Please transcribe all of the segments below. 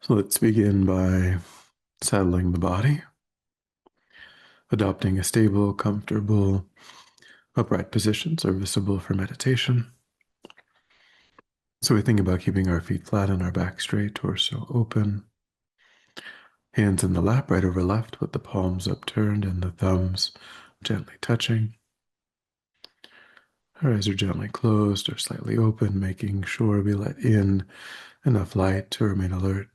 So let's begin by settling the body, adopting a stable, comfortable, upright position serviceable for meditation. So we think about keeping our feet flat and our back straight, torso open, hands in the lap, right over left, with the palms upturned and the thumbs gently touching. Our eyes are gently closed or slightly open, making sure we let in enough light to remain alert.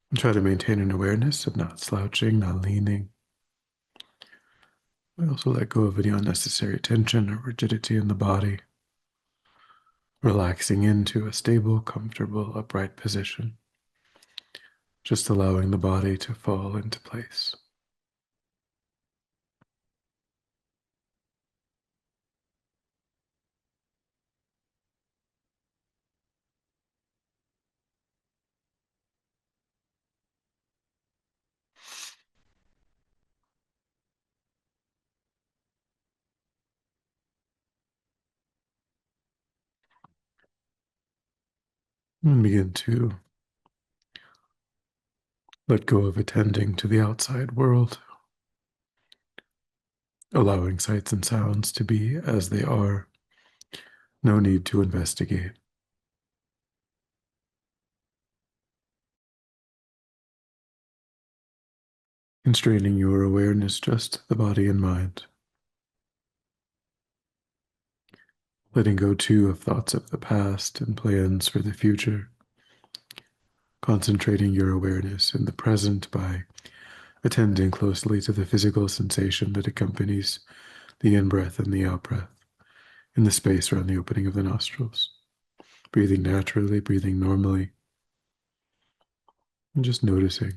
And try to maintain an awareness of not slouching, not leaning. We also let go of any unnecessary tension or rigidity in the body, relaxing into a stable, comfortable, upright position, just allowing the body to fall into place. And begin to let go of attending to the outside world, allowing sights and sounds to be as they are. No need to investigate. Constraining your awareness just to the body and mind. Letting go too of thoughts of the past and plans for the future. Concentrating your awareness in the present by attending closely to the physical sensation that accompanies the in-breath and the out-breath in the space around the opening of the nostrils. Breathing naturally, breathing normally, and just noticing.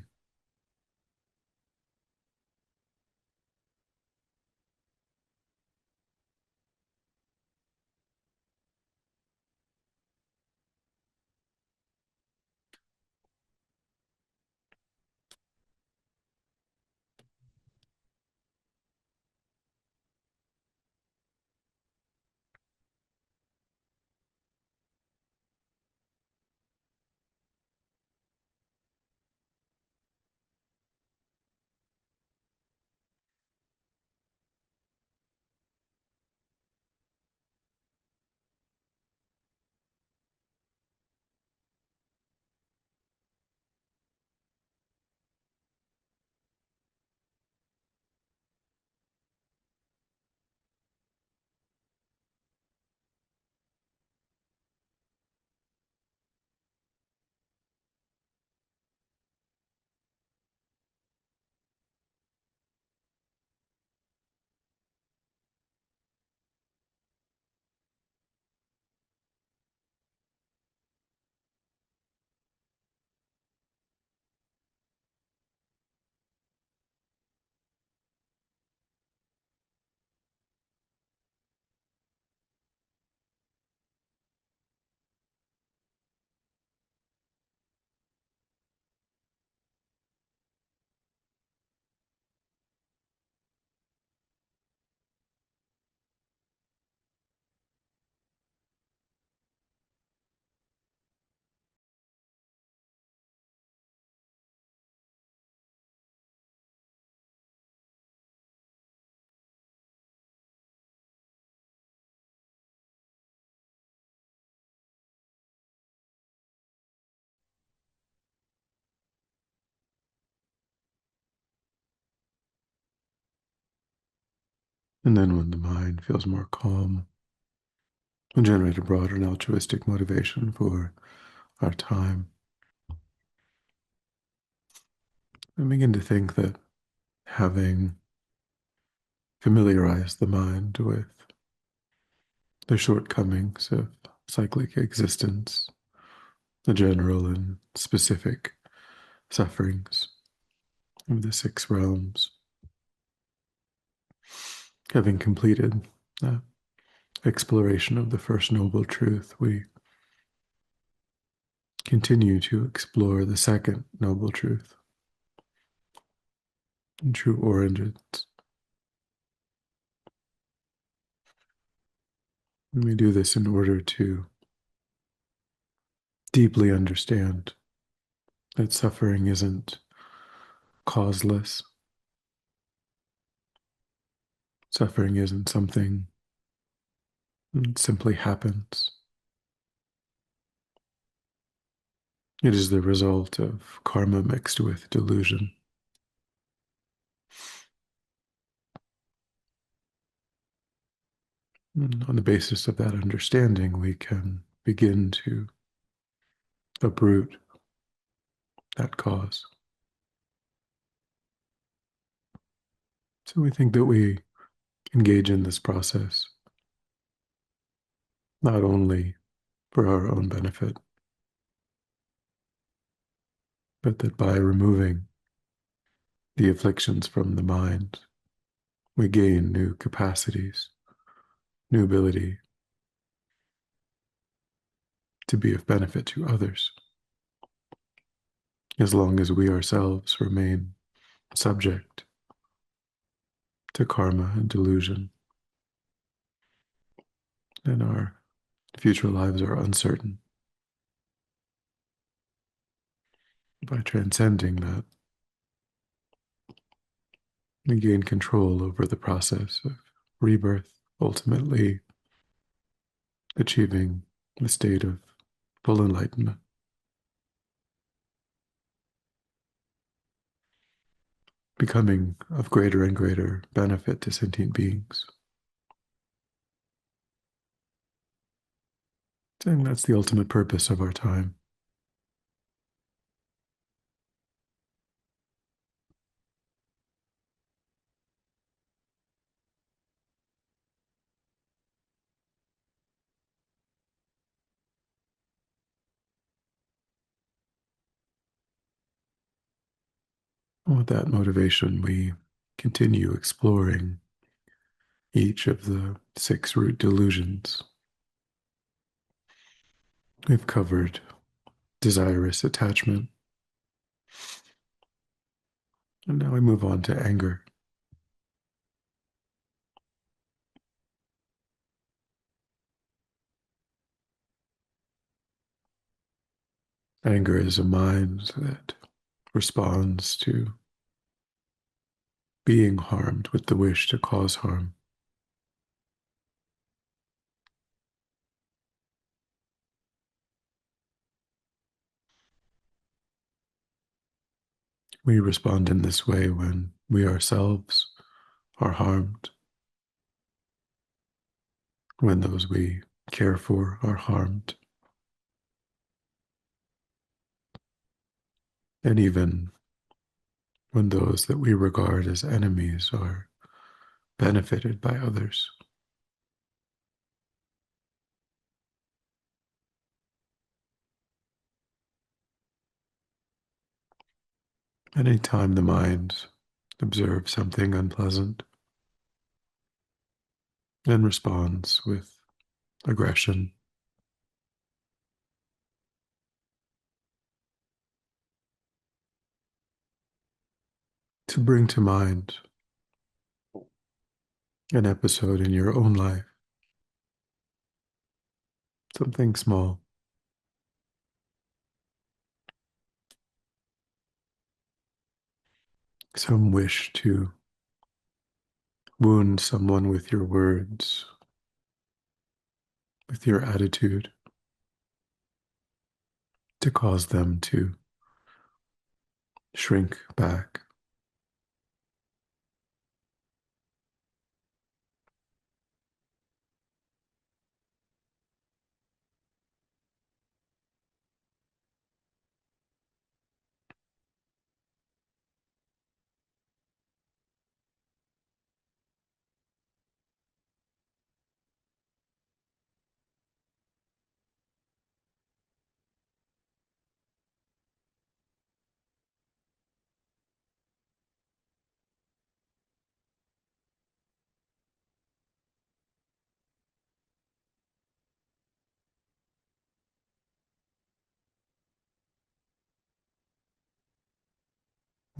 And then when the mind feels more calm, we'll generate a broader and altruistic motivation for our time. And begin to think that having familiarized the mind with the shortcomings of cyclic existence, the general and specific sufferings of the six realms, having completed that exploration of the first noble truth, we continue to explore the second noble truth and true origins. And we do this in order to deeply understand that suffering isn't causeless. Suffering isn't something that simply happens. It is the result of karma mixed with delusion. And on the basis of that understanding, we can begin to uproot that cause. So we think that we engage in this process not only for our own benefit, but that by removing the afflictions from the mind, we gain new capacities, new ability to be of benefit to others, as long as we ourselves remain subject to karma and delusion, and our future lives are uncertain. By transcending that, we gain control over the process of rebirth, ultimately achieving the state of full enlightenment, becoming of greater and greater benefit to sentient beings. And that's the ultimate purpose of our time. With that motivation, we continue exploring each of the 6 root delusions. We've covered desirous attachment, and now we move on to anger. Anger is a mind that responds to being harmed with the wish to cause harm. We respond in this way when we ourselves are harmed, when those we care for are harmed, and even when those that we regard as enemies are benefited by others. Any time the mind observes something unpleasant and responds with aggression, to bring to mind an episode in your own life, something small, some wish to wound someone with your words, with your attitude, to cause them to shrink back.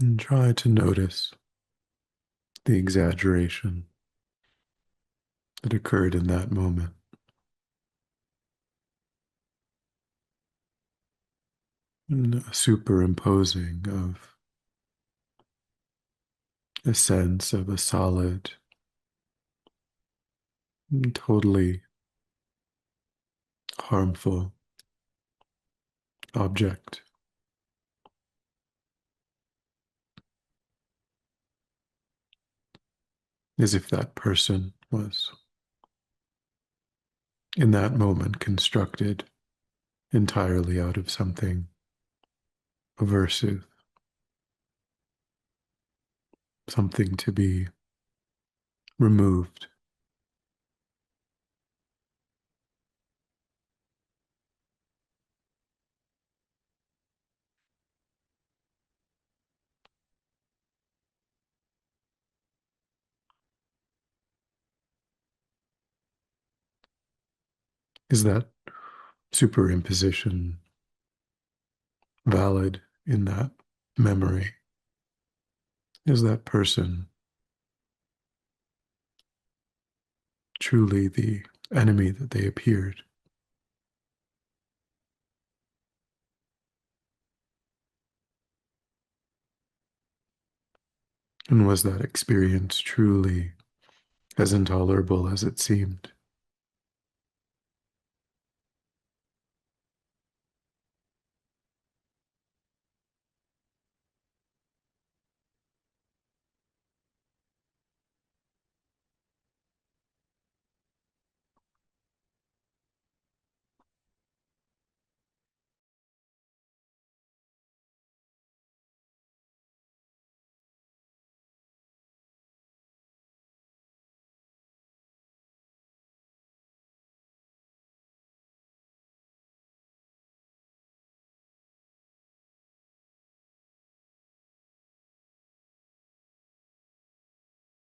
And try to notice the exaggeration that occurred in that moment. a superimposing of a sense of a solid, totally harmful object, as if that person was in that moment constructed entirely out of something aversive, something to be removed. Is that superimposition valid in that memory? Is that person truly the enemy that they appeared? And was that experience truly as intolerable as it seemed?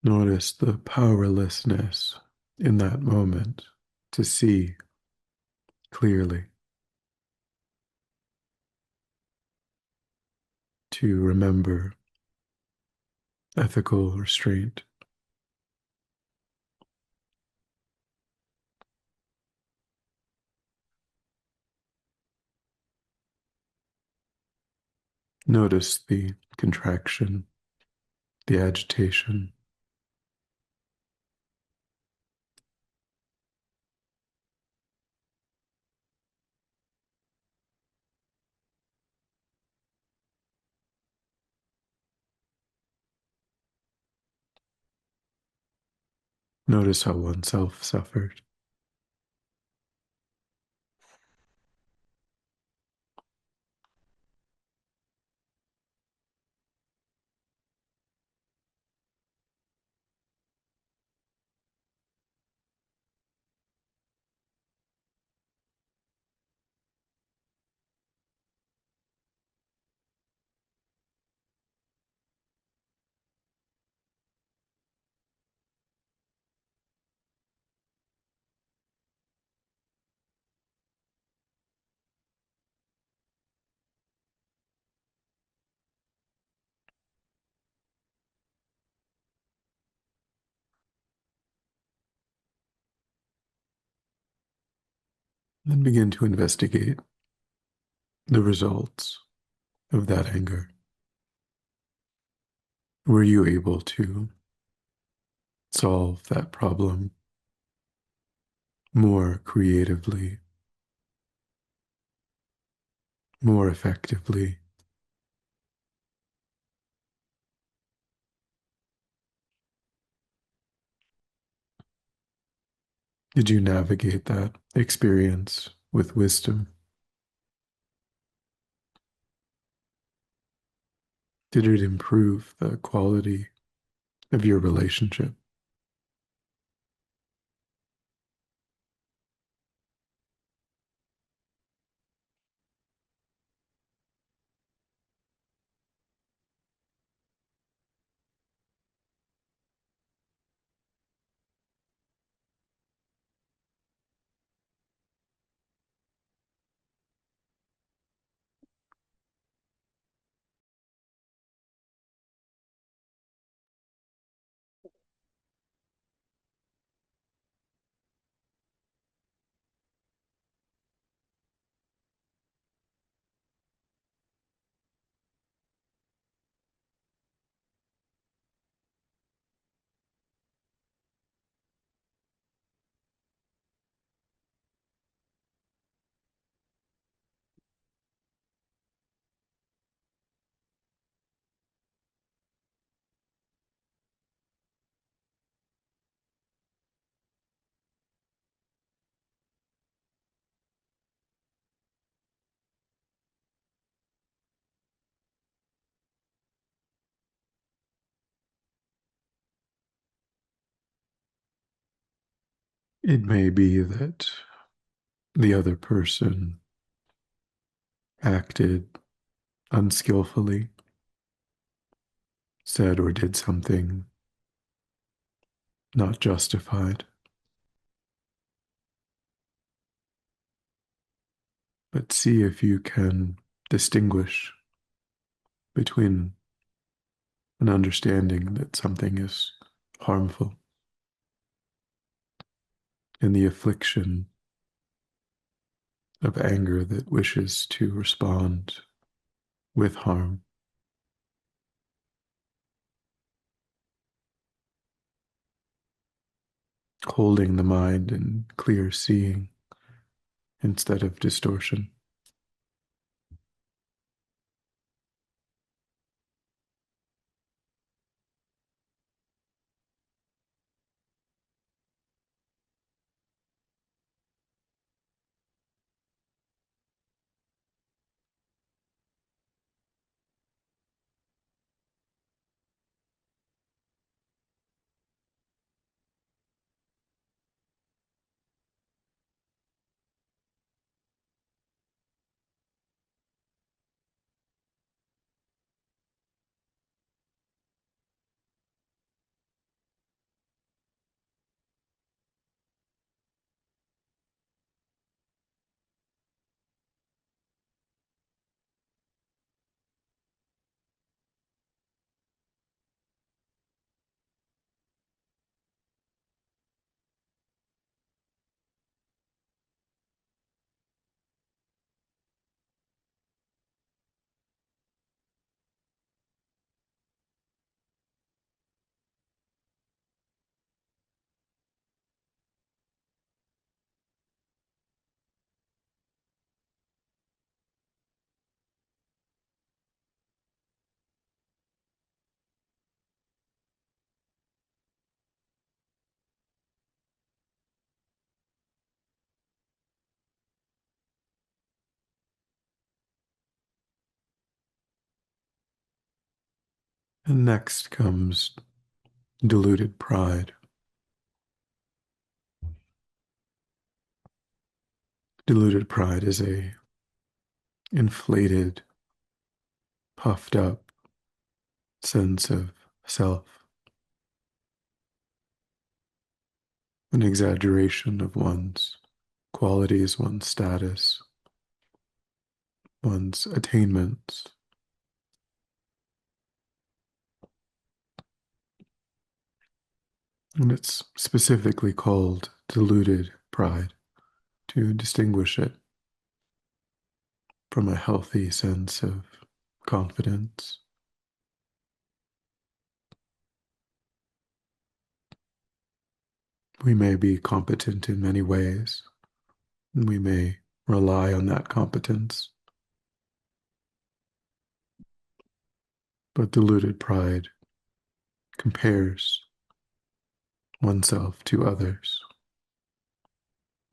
Notice the powerlessness in that moment to see clearly, to remember ethical restraint. Notice the contraction, the agitation. Notice how oneself suffered. Then begin to investigate the results of that anger. Were you able to solve that problem more creatively, more effectively? Did you navigate that experience with wisdom? Did it improve the quality of your relationship? It may be that the other person acted unskillfully, said or did something not justified, but see if you can distinguish between an understanding that something is harmful and the affliction of anger that wishes to respond with harm. Holding the mind in clear seeing instead of distortion. And next comes deluded pride. Deluded pride is a inflated, puffed up sense of self, an exaggeration of one's qualities, one's status, one's attainments. And it's specifically called deluded pride to distinguish it from a healthy sense of confidence. We may be competent in many ways, and we may rely on that competence, but deluded pride compares oneself to others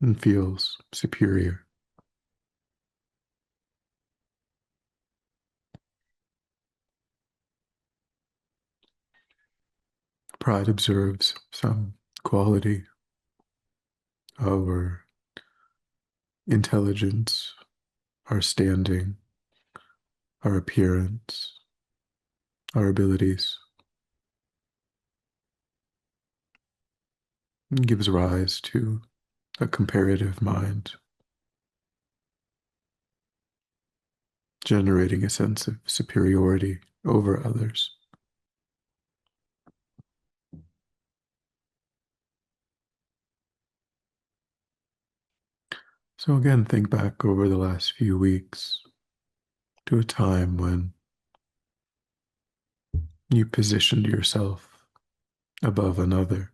and feels superior. Pride observes some quality of our intelligence, our standing, our appearance, our abilities, and gives rise to a comparative mind, generating a sense of superiority over others. So again, think back over the last few weeks to a time when you positioned yourself above another.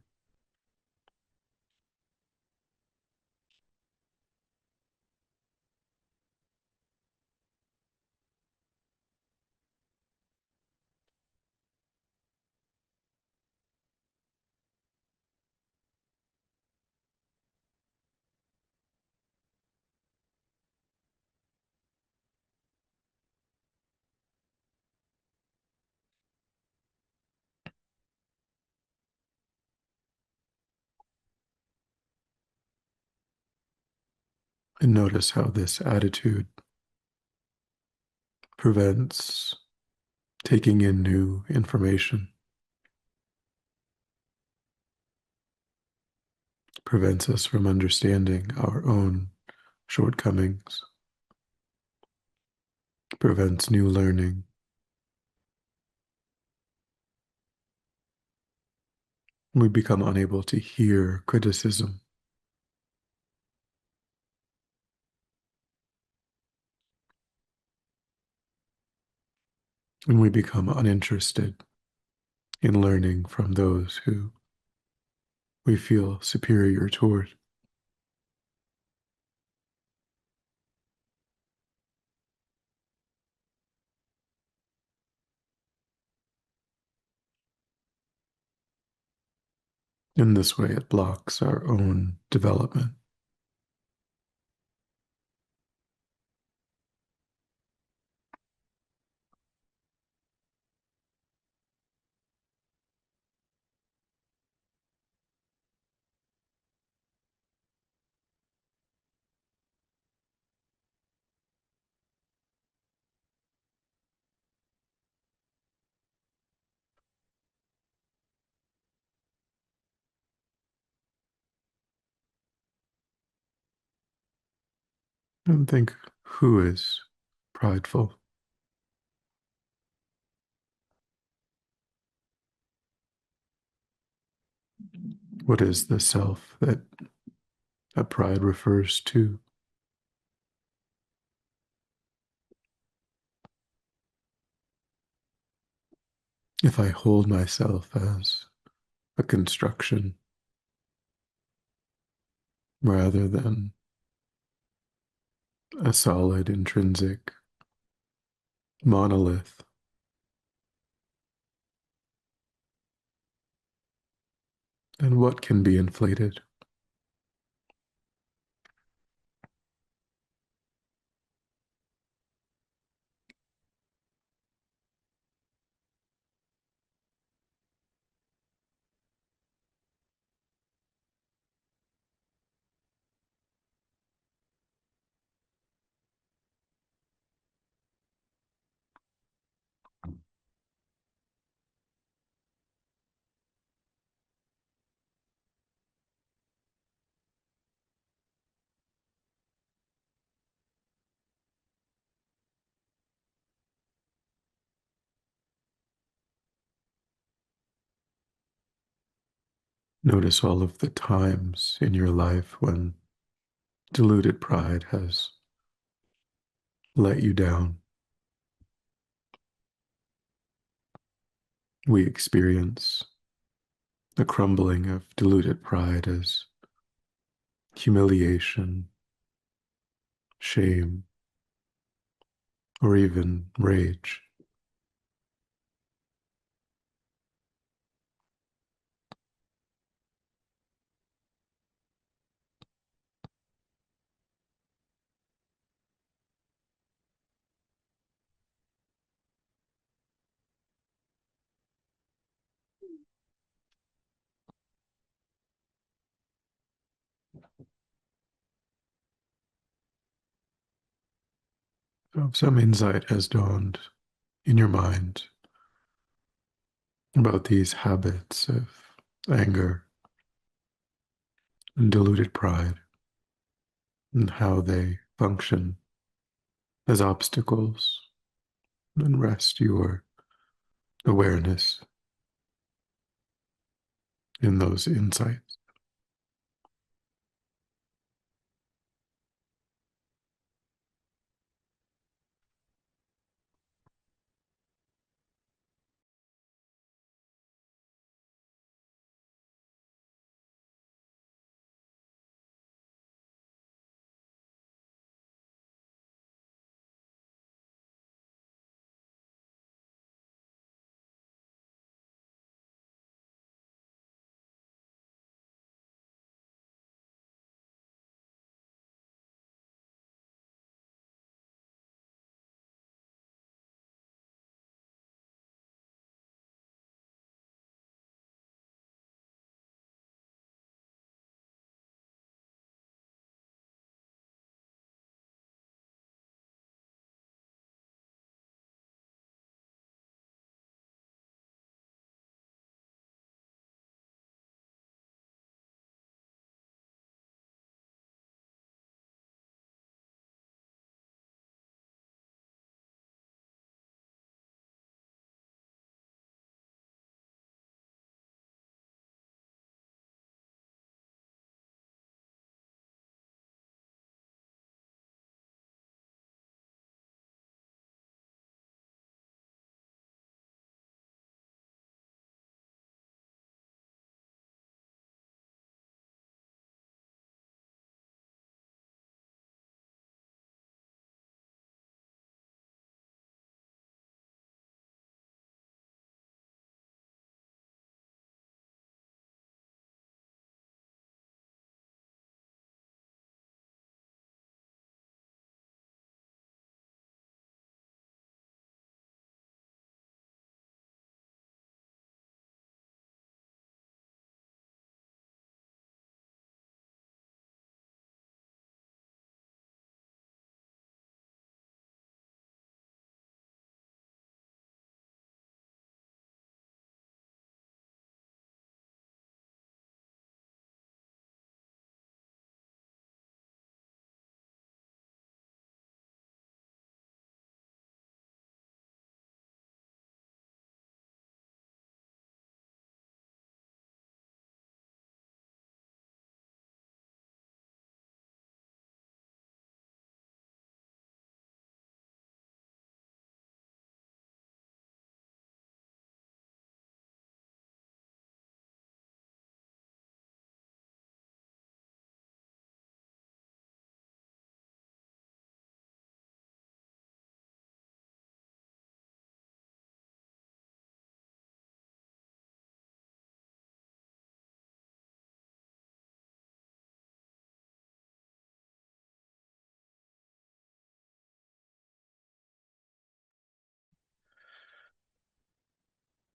And notice how this attitude prevents taking in new information, prevents us from understanding our own shortcomings, prevents new learning. We become unable to hear criticism, and we become uninterested in learning from those who we feel superior toward. In this way, it blocks our own development. And think, who is prideful? What is the self that pride refers to? If I hold myself as a construction rather than a solid intrinsic monolith, then what can be inflated? Notice all of the times in your life when deluded pride has let you down. We experience the crumbling of deluded pride as humiliation, shame, or even rage. So if some insight has dawned in your mind about these habits of anger and deluded pride and how they function as obstacles, then rest your awareness in those insights.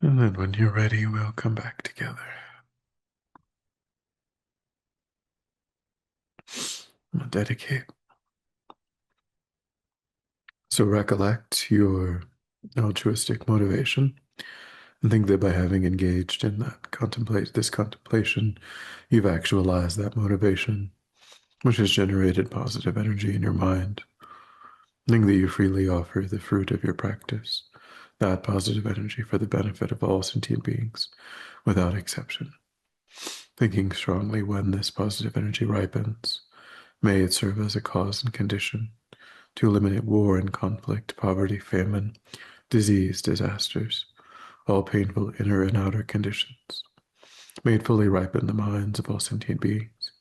And then when you're ready, we'll come back together. We'll dedicate. So recollect your altruistic motivation and think that by having engaged in this contemplation, you've actualized that motivation, which has generated positive energy in your mind. Think that you freely offer the fruit of your practice, that positive energy for the benefit of all sentient beings, without exception. Thinking strongly when this positive energy ripens, may it serve as a cause and condition to eliminate war and conflict, poverty, famine, disease, disasters, all painful inner and outer conditions. May it fully ripen the minds of all sentient beings.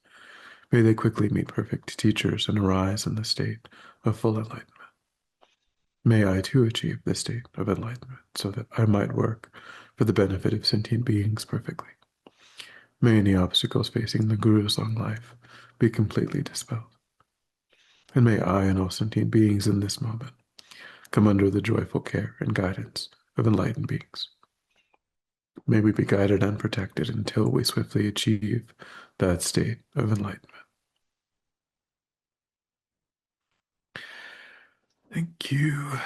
May they quickly meet perfect teachers and arise in the state of full enlightenment. May I too achieve this state of enlightenment so that I might work for the benefit of sentient beings perfectly. May any obstacles facing the Ven.Losang life be completely dispelled. And may I and all sentient beings in this moment come under the joyful care and guidance of enlightened beings. May we be guided and protected until we swiftly achieve that state of enlightenment. Thank you.